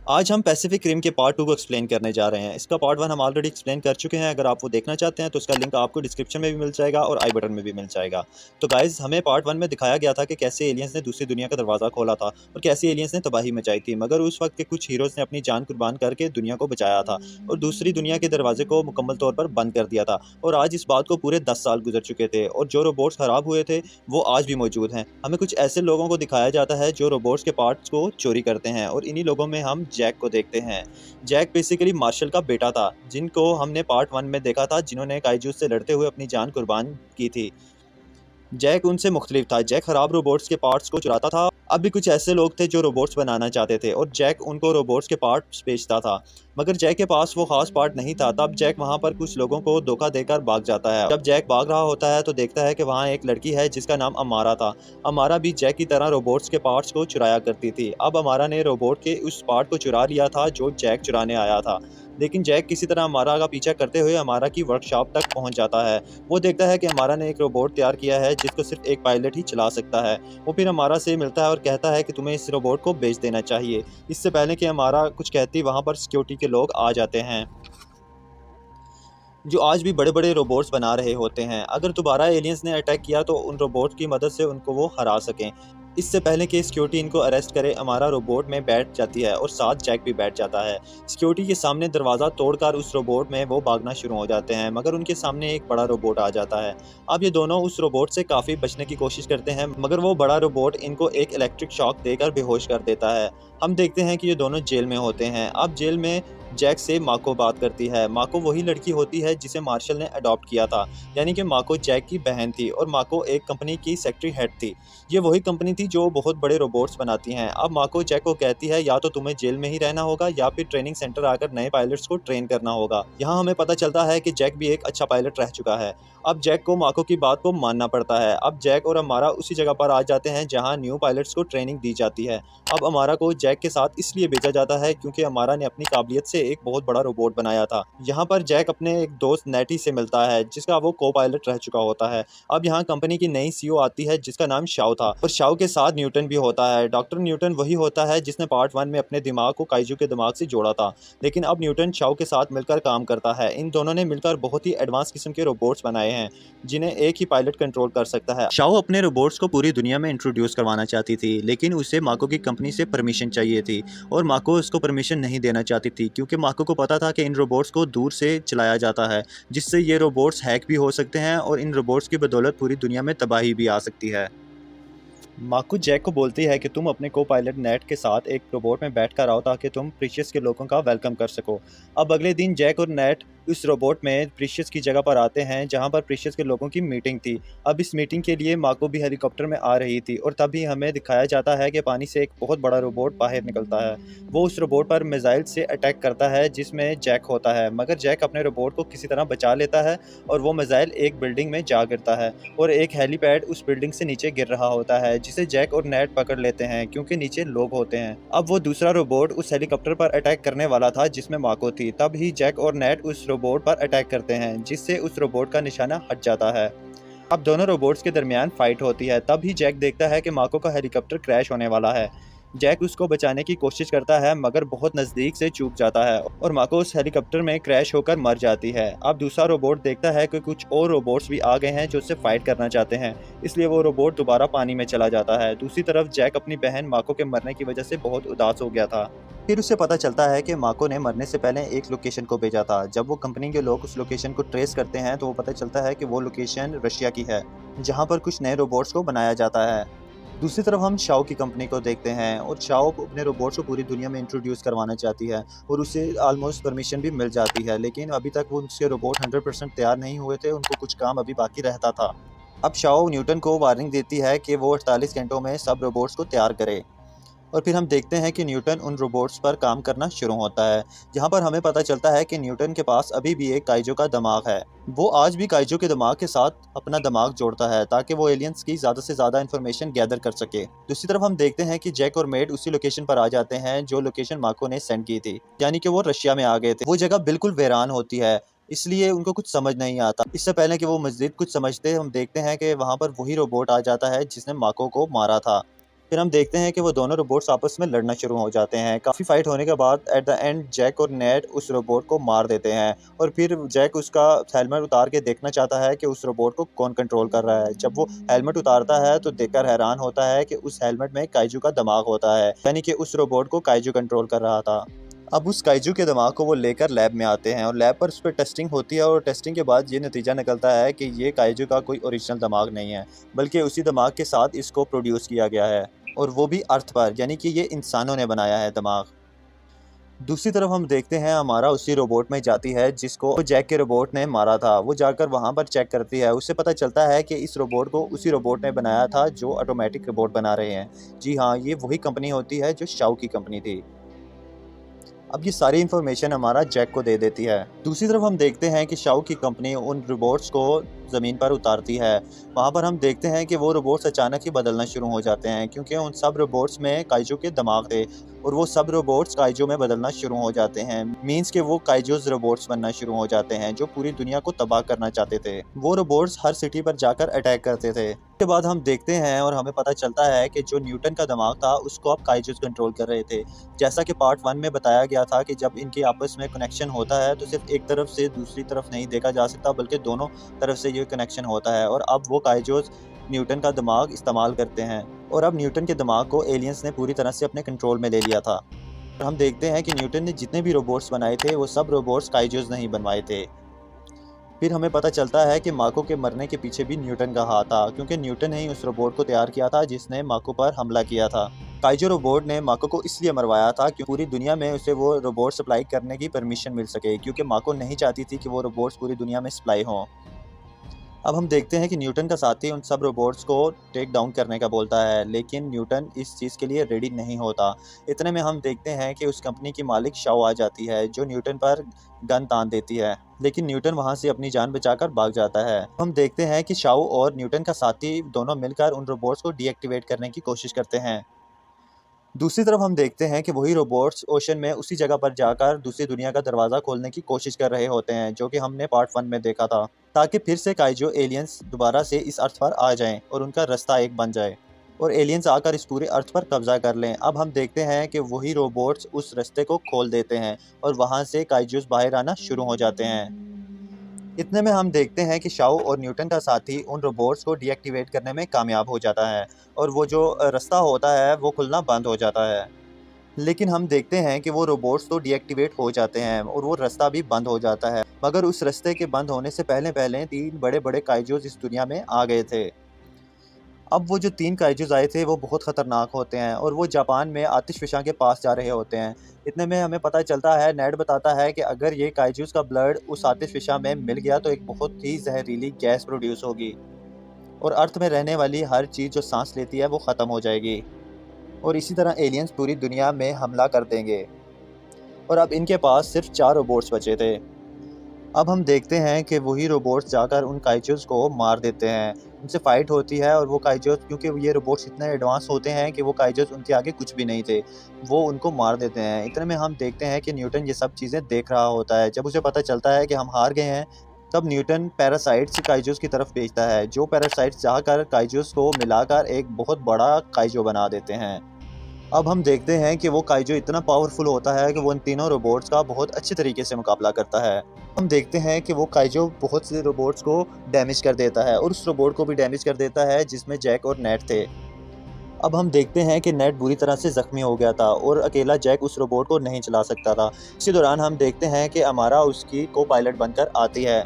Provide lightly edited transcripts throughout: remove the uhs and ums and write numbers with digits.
आज हम Pacific rim के पार्ट 2 को एक्सप्लेन करने जा रहे हैं। इसका पार्ट 1 हम ऑलरेडी एक्सप्लेन कर चुके हैं। अगर आप वो देखना चाहते हैं तो उसका लिंक आपको डिस्क्रिप्शन में भी मिल जाएगा और आई बटन में भी मिल जाएगा। तो गाइज, हमें पार्ट 1 में दिखाया गया था कि कैसे एलियंस ने दूसरी दुनिया का दरवाज़ा खोला था और कैसे एलियंस ने तबाही मचाई थी, मगर उस वक्त के कुछ हीरोज़ ने अपनी जान कुर्बान करके दुनिया को बचाया था और दूसरी दुनिया के दरवाजे को मुकम्मल तौर पर बंद कर दिया था। और आज इस बात को पूरे 10 साल गुजर चुके थे और जो रोबोट्स ख़राब हुए थे वो आज भी मौजूद हैं। हमें कुछ ऐसे लोगों को दिखाया जाता है जो रोबोट्स के पार्ट्स को चोरी करते हैं और इन्हीं लोगों में हम जैक को देखते हैं। जैक बेसिकली मार्शल का बेटा था, जिनको हमने पार्ट 1 में देखा था, जिन्होंने काइजू से लड़ते हुए अपनी जान कुर्बान की थी। जैक उनसे मुख्तलिफ था। जैक खराब रोबोट्स के पार्ट्स को चुराता था। अब भी कुछ ऐसे लोग थे जो रोबोट्स बनाना चाहते थे और जैक उनको रोबोट्स के पार्ट्स बेचता था, मगर जैक के पास वो खास पार्ट नहीं था। तब जैक वहाँ पर कुछ लोगों को धोखा देकर भाग जाता है। जब जैक भाग रहा होता है तो देखता है कि वहाँ एक लड़की है जिसका नाम अमारा था। अमारा भी जैक की तरह रोबोट्स के पार्ट्स को चुराया करती थी। अब अमारा ने रोबोट के उस पार्ट को चुरा लिया था जो जैक चुराने आया था, लेकिन जैक किसी तरह अमारा का पीछा करते हुए अमारा की वर्कशॉप तक पहुंच जाता है। वो देखता है कि अमारा ने एक रोबोट तैयार किया है जिसको सिर्फ एक पायलट ही चला सकता है। वो फिर अमारा से मिलता है और कहता है कि तुम्हें इस रोबोट को बेच देना चाहिए। इससे पहले कि अमारा कुछ कहती, वहाँ पर सिक्योरिटी के लोग आ जाते हैं जो आज भी बड़े बड़े रोबोट्स बना रहे होते हैं। अगर दोबारा एलियंस ने अटैक किया तो उन रोबोट्स की मदद से उनको वो हरा सकें। इससे पहले कि सिक्योरिटी इनको अरेस्ट करे, हमारा रोबोट में बैठ जाती है और साथ जैक भी बैठ जाता है। सिक्योरिटी के सामने दरवाज़ा तोड़कर उस रोबोट में वो भागना शुरू हो जाते हैं, मगर उनके सामने एक बड़ा रोबोट आ जाता है। अब ये दोनों उस रोबोट से काफ़ी बचने की कोशिश करते हैं, मगर वो बड़ा रोबोट इनको एक इलेक्ट्रिक शॉक देकर बेहोश कर देता है। हम देखते हैं कि ये दोनों जेल में होते हैं। अब जेल में जैक से माको बात करती है। माको वही लड़की होती है जिसे मार्शल ने अडॉप्ट किया था, यानी कि माको जैक की बहन थी और माको एक कंपनी की सेक्रेटरी हेड थी। ये वही कंपनी थी जो बहुत बड़े रोबोट्स बनाती हैं। अब माको जैक को कहती है या तो तुम्हें जेल में ही रहना होगा या फिर ट्रेनिंग सेंटर आकर नए पायलट्स को ट्रेन करना होगा। यहाँ हमें पता चलता है कि जैक भी एक अच्छा पायलट रह चुका है। अब जैक को माको की बात को मानना पड़ता है। अब जैक और अमारा उसी जगह पर आ जाते हैं जहाँ न्यू पायलट्स को ट्रेनिंग दी जाती है। अब अमारा को जैक के साथ इसलिए भेजा जाता है क्योंकि अमारा ने अपनी काबिलियत से एक बहुत बड़ा रोबोट बनाया था। यहाँ पर जैक अपने एक दोस्त नेटी से मिलता है जिसका वो को पायलट रह चुका होता है। अब यहाँ कंपनी की नई सीईओ आती है जिसका नाम शाओ था और शाओ के साथ न्यूटन भी होता है। डॉक्टर न्यूटन वही होता है जिसने पार्ट 1 में अपने दिमाग को काइजू के दिमाग से जोड़ा था, लेकिन अब न्यूटन शाओ के साथ मिलकर काम करता है। इन दोनों ने मिलकर बहुत ही एडवांस किस्म के रोबोट्स बनाए हैं जिन्हें एक ही पायलट कंट्रोल कर सकता है। शाओ अपने रोबोट्स को पूरी दुनिया में इंट्रोड्यूस करवाना चाहती थी, लेकिन उसे माको की कंपनी से परमिशन चाहिए थी और माको उसको परमिशन नहीं देना चाहती थी क्योंकि माको को पता था कि इन रोबोट्स को दूर से चलाया जाता है, जिससे ये रोबोट्स हैक भी हो सकते हैं और इन रोबोट्स की बदौलत पूरी दुनिया में तबाही भी आ सकती है। माकू जैक को बोलती है कि तुम अपने को पायलट नेट के साथ एक रोबोट में बैठकर आओ ताकि तुम प्रीशियस के लोगों का वेलकम कर सको। अब अगले दिन जैक और नेट उस रोबोट में प्रीशियस की जगह पर आते हैं जहां पर प्रीशियस के लोगों की मीटिंग थी। अब इस मीटिंग के लिए माको भी हेलीकॉप्टर में आ रही थी और तभी हमें दिखाया जाता है कि पानी से एक बहुत बड़ा रोबोट बाहर निकलता है। वो उस रोबोट पर मिसाइल से अटैक करता है जिसमें जैक होता है, मगर जैक अपने रोबोट को किसी तरह बचा लेता है और वो मिसाइल एक बिल्डिंग में जा गिरता है और एक हेलीपैड उस बिल्डिंग से नीचे गिर रहा होता है, जिसे जैक और नेट पकड़ लेते हैं क्योंकि नीचे लोग होते हैं। अब वो दूसरा रोबोट उस हेलीकॉप्टर पर अटैक करने वाला था जिसमें माको थी। तब ही जैक और नेट उस रोबोट पर अटैक करते हैं जिससे उस रोबोट का निशाना हट जाता है। अब दोनों रोबोट्स के दरमियान फाइट होती है। तब ही जैक देखता है कि माको का हेलीकॉप्टर क्रैश होने वाला है। जैक उसको बचाने की कोशिश करता है मगर बहुत नज़दीक से चूक जाता है और माको उस हेलीकॉप्टर में क्रैश होकर मर जाती है। अब दूसरा रोबोट देखता है कि कुछ और रोबोट्स भी आ गए हैं जो उससे फाइट करना चाहते हैं, इसलिए वो रोबोट दोबारा पानी में चला जाता है। दूसरी तरफ जैक अपनी बहन माको के मरने की वजह से बहुत उदास हो गया था। फिर उसे पता चलता है कि माको ने मरने से पहले एक लोकेशन को भेजा था। जब वो कंपनी के लोग उस लोकेशन को ट्रेस करते हैं तो वो पता चलता है कि वो लोकेशन रशिया की है जहाँ पर कुछ नए रोबोट्स को बनाया जाता है। दूसरी तरफ हम शाओ की कंपनी को देखते हैं और शाओ अपने रोबोट्स को पूरी दुनिया में इंट्रोड्यूस करवाना चाहती है और उसे ऑलमोस्ट परमिशन भी मिल जाती है, लेकिन अभी तक वो उसके रोबोट 100% तैयार नहीं हुए थे। उनको कुछ काम अभी बाकी रहता था। अब शाओ न्यूटन को वार्निंग देती है कि वो 48 घंटों में सब रोबोट्स को तैयार करे और फिर हम देखते हैं कि न्यूटन उन रोबोट्स पर काम करना शुरू होता है, जहां पर हमें पता चलता है कि न्यूटन के पास अभी भी एक काइजो का दिमाग है। वो आज भी काइजो के दिमाग के साथ अपना दिमाग जोड़ता है ताकि वो एलियंस की ज़्यादा से ज़्यादा इन्फॉर्मेशन गैदर कर सके। दूसरी तरफ हम देखते हैं कि जैक और मेड उसी लोकेशन पर आ जाते हैं जो लोकेशन माको ने सेंड की थी, यानी कि वो रशिया में आ गए थे। वो जगह बिल्कुल वीरान होती है। इसलिए उनको कुछ समझ नहीं आता। इससे पहले कि वो मज़ीद कुछ समझते, हम देखते हैं कि वहाँ पर वही रोबोट आ जाता है जिसने माको को मारा था। फिर हम देखते हैं कि वो दोनों रोबोट्स आपस में लड़ना शुरू हो जाते हैं। काफ़ी फाइट होने के बाद एट द एंड जैक और नेड उस रोबोट को मार देते हैं और फिर जैक उसका हेलमेट उतार के देखना चाहता है कि उस रोबोट को कौन कंट्रोल कर रहा है। जब वो हेलमेट उतारता है तो देखकर हैरान होता है कि उस हेलमेट में काइजू का दिमाग होता है, यानी कि उस रोबोट को काइजू कंट्रोल कर रहा था। अब उस काइजू के दिमाग को वो लेकर लैब में आते हैं और लैब पर उस पर टेस्टिंग होती है और टेस्टिंग के बाद ये नतीजा निकलता है कि ये काइजू का कोई ओरिजिनल दिमाग नहीं है, बल्कि उसी दिमाग के साथ इसको प्रोड्यूस किया गया है, और वो भी अर्थ पर, यानी कि ये इंसानों ने बनाया है दिमाग। दूसरी तरफ हम देखते हैं हमारा उसी रोबोट में जाती है जिसको जैक के रोबोट ने मारा था। वो जाकर वहाँ पर चेक करती है। उससे पता चलता है कि इस रोबोट को उसी रोबोट ने बनाया था जो ऑटोमेटिक रोबोट बना रहे हैं। जी हाँ, ये वही कंपनी होती है जो शाओ की कंपनी थी। अब ये सारी इन्फॉर्मेशन हमारा जैक को दे देती है। दूसरी तरफ हम देखते हैं कि शाओ की कंपनी उन रोबोट्स को ज़मीन पर उतारती है। वहाँ पर हम देखते हैं कि वो रोबोट्स अचानक ही बदलना शुरू हो जाते हैं, क्योंकि उन सब रोबोट्स में काइजू के दिमाग थे और वो सब रोबोट्स काइजू में बदलना शुरू हो जाते हैं। मीन्स कि वो काइजूज रोबोट्स बनना शुरू हो जाते हैं जो पूरी दुनिया को तबाह करना चाहते थे। वो रोबोट्स हर सिटी पर जाकर अटैक करते थे। उसके बाद हम देखते हैं और हमें पता चलता है कि जो न्यूटन का दिमाग था उसको अब काइजूज कंट्रोल कर रहे थे। जैसा कि पार्ट 1 में बताया गया था कि जब इनके आपस में कनेक्शन होता है तो सिर्फ एक तरफ से दूसरी तरफ नहीं देखा जा सकता, बल्कि दोनों तरफ से ये कनेक्शन होता है। और अब वो काइजोस न्यूटन का दिमाग इस्तेमाल करते हैं और अब न्यूटन के दिमाग को एलियंस ने पूरी तरह से अपने कंट्रोल में ले लिया था। और हम देखते हैं कि न्यूटन ने जितने भी रोबोट्स बनाए थे वो सब रोबोट्स काइजोस नहीं बनवाए थे। फिर हमें पता चलता है कि माको के मरने के पीछे भी न्यूटन का हाथ था, क्योंकि न्यूटन ने ही उस रोबोट को तैयार किया था जिसने माको पर हमला किया था। काइजो रोबोट ने माको को इसलिए मरवाया था कि पूरी दुनिया में उसे वो रोबोट सप्लाई करने की परमिशन मिल सके, क्योंकि माको नहीं चाहती थी कि वो रोबोट्स पूरी दुनिया में सप्लाई हों। अब हम देखते हैं कि न्यूटन का साथी उन सब रोबोट्स को टेक डाउन करने का बोलता है, लेकिन न्यूटन इस चीज़ के लिए रेडी नहीं होता। इतने में हम देखते हैं कि उस कंपनी की मालिक शाओ आ जाती है जो न्यूटन पर गन तान देती है, लेकिन न्यूटन वहां से अपनी जान बचाकर भाग जाता है। हम देखते हैं कि शाओ और न्यूटन का साथी दोनों मिलकर उन रोबोट्स को डीएक्टिवेट करने की कोशिश करते हैं। दूसरी तरफ हम देखते हैं कि वही रोबोट्स ओशन में उसी जगह पर जाकर दूसरी दुनिया का दरवाज़ा खोलने की कोशिश कर रहे होते हैं, जो कि हमने पार्ट 1 में देखा था, ताकि फिर से काइजो एलियंस दोबारा से इस अर्थ पर आ जाएं और उनका रास्ता एक बन जाए और एलियंस आकर इस पूरे अर्थ पर कब्जा कर लें। अब हम देखते हैं कि वही रोबोट्स उस रास्ते को खोल देते हैं और वहां से काइजोस बाहर आना शुरू हो जाते हैं। इतने में हम देखते हैं कि शाओ और न्यूटन का साथी उन रोबोट्स को डीएक्टिवेट करने में कामयाब हो जाता है और वो जो रास्ता होता है वो खुलना बंद हो जाता है। लेकिन हम देखते हैं कि वो रोबोट्स तो डीएक्टिवेट हो जाते हैं और वो रास्ता भी बंद हो जाता है, मगर उस रास्ते के बंद होने से पहले पहले 3 बड़े-बड़े काइजोस इस दुनिया में आ गए थे। अब वो जो 3 काइजूज़ आए थे वो बहुत ख़तरनाक होते हैं और वो जापान में आतिशफ़िशा के पास जा रहे होते हैं। इतने में हमें पता चलता है, नेड बताता है कि अगर ये काइजूज़ का ब्लड उस आतिशफ़िशा में मिल गया तो एक बहुत ही ज़हरीली गैस प्रोड्यूस होगी और अर्थ में रहने वाली हर चीज़ जो साँस लेती है वो ख़त्म हो जाएगी और इसी तरह एलियंस पूरी दुनिया में हमला कर देंगे। और अब इनके पास सिर्फ़ 4 रोबोट्स बचे थे। अब हम देखते हैं कि वही रोबोट्स जाकर उन काइजोस को मार देते हैं। उनसे फाइट होती है और वो काइजोस, क्योंकि ये रोबोट्स इतने एडवांस होते हैं कि वो काइजोस उनके आगे कुछ भी नहीं थे, वो उनको मार देते हैं। इतने में हम देखते हैं कि न्यूटन ये सब चीज़ें देख रहा होता है। जब उसे पता चलता है कि हम हार गए हैं, तब न्यूटन पैरासाइट्स काइजोस की तरफ भेजता है, जो पैरासाइट्स जाकर काइजोस को मिलाकर एक बहुत बड़ा काइजो बना देते हैं। अब हम देखते हैं कि वो काइजो इतना पावरफुल होता है कि वो इन तीनों रोबोट्स का बहुत अच्छे तरीके से मुकाबला करता है। हम देखते हैं कि वो काइजो बहुत से रोबोट्स को डैमेज कर देता है और उस रोबोट को भी डैमेज कर देता है जिसमें जैक और नेट थे। अब हम देखते हैं कि नेट बुरी तरह से ज़ख्मी हो गया था और अकेला जैक उस रोबोट को नहीं चला सकता था। इसी दौरान हम देखते हैं कि अमारा उसकी को पायलट बनकर आती है।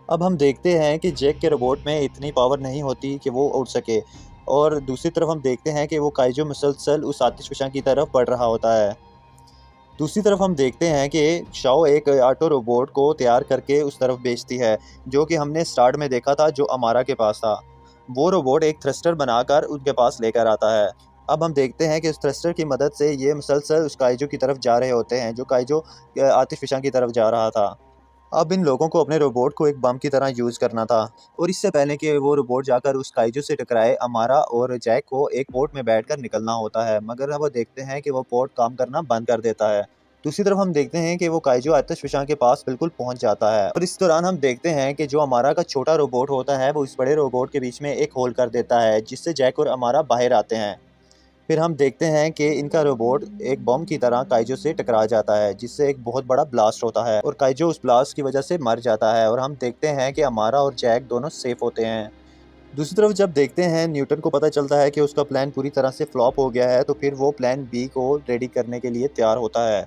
अब हम देखते हैं कि जैक के रोबोट में इतनी पावर नहीं होती कि वो उड़ सके और दूसरी तरफ हम देखते हैं कि वो काइजो मुसलसल उस आतिशफ़िशा की तरफ बढ़ रहा होता है। दूसरी तरफ हम देखते हैं कि शाओ एक ऑटो रोबोट को तैयार करके उस तरफ भेजती है, जो कि हमने स्टार्ट में देखा था जो अमारा के पास था। वो रोबोट एक थ्रस्टर बनाकर उनके पास लेकर आता है। अब हम देखते हैं कि उस थ्रस्टर की मदद से ये मुसलसल उस काइजो की तरफ जा रहे होते हैं जो काइजो आतिशफ़िशा की तरफ जा रहा था। अब इन लोगों को अपने रोबोट को एक बम की तरह यूज़ करना था और इससे पहले कि वो रोबोट जाकर उस काइजू से टकराए, अमारा और जैक को एक पोर्ट में बैठकर निकलना होता है, मगर अब वो देखते हैं कि वो पोर्ट काम करना बंद कर देता है दूसरी तरफ हम देखते हैं कि वो काइजो आतिशफशां के पास बिल्कुल पहुंच जाता है और इस दौरान हम देखते हैं कि जो अमारा का छोटा रोबोट होता है वो इस बड़े रोबोट के बीच में एक होल कर देता है, जिससे जैक और अमारा बाहर आते हैं। फिर हम देखते हैं कि इनका रोबोट एक बम की तरह काइजो से टकरा जाता है, जिससे एक बहुत बड़ा ब्लास्ट होता है और काइजो उस ब्लास्ट की वजह से मर जाता है और हम देखते हैं कि अमारा और जैक दोनों सेफ होते हैं। दूसरी तरफ जब देखते हैं न्यूटन को पता चलता है कि उसका प्लान पूरी तरह से फ्लॉप हो गया है, तो फिर वो प्लान बी को रेडी करने के लिए तैयार होता है।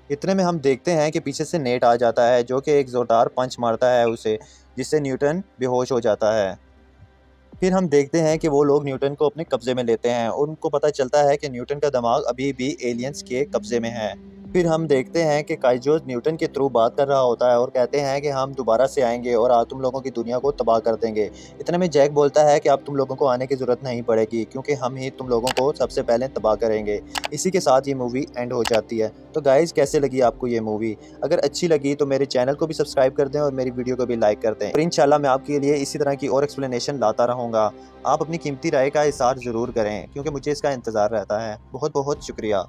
इतने में हम देखते हैं कि पीछे से नेट आ जाता है जो कि एक ज़ोरदार पंच मारता है उसे, जिससे न्यूटन बेहोश हो जाता है। फिर हम देखते हैं कि वो लोग न्यूटन को अपने कब्ज़े में लेते हैं और उनको पता चलता है कि न्यूटन का दिमाग अभी भी एलियंस के कब्ज़े में है। फिर हम देखते हैं कि काइजो न्यूटन के थ्रू बात कर रहा होता है और कहते हैं कि हम दोबारा से आएंगे और आज तुम लोगों की दुनिया को तबाह कर देंगे। इतने में जैक बोलता है कि अब तुम लोगों को आने की ज़रूरत नहीं पड़ेगी, क्योंकि हम ही तुम लोगों को सबसे पहले तबाह करेंगे। इसी के साथ ये मूवी एंड हो जाती है। तो गाइज़, कैसे लगी आपको ये मूवी? अगर अच्छी लगी तो मेरे चैनल को भी सब्सक्राइब कर दें और मेरी वीडियो को भी लाइक कर दें और इंशाल्लाह मैं आपके लिए इसी तरह की और एक्सप्लेनेशन लाता रहूँगा। आप अपनी कीमती राय का इज़हार ज़रूर करें, क्योंकि मुझे इसका इंतज़ार रहता है। बहुत बहुत शुक्रिया।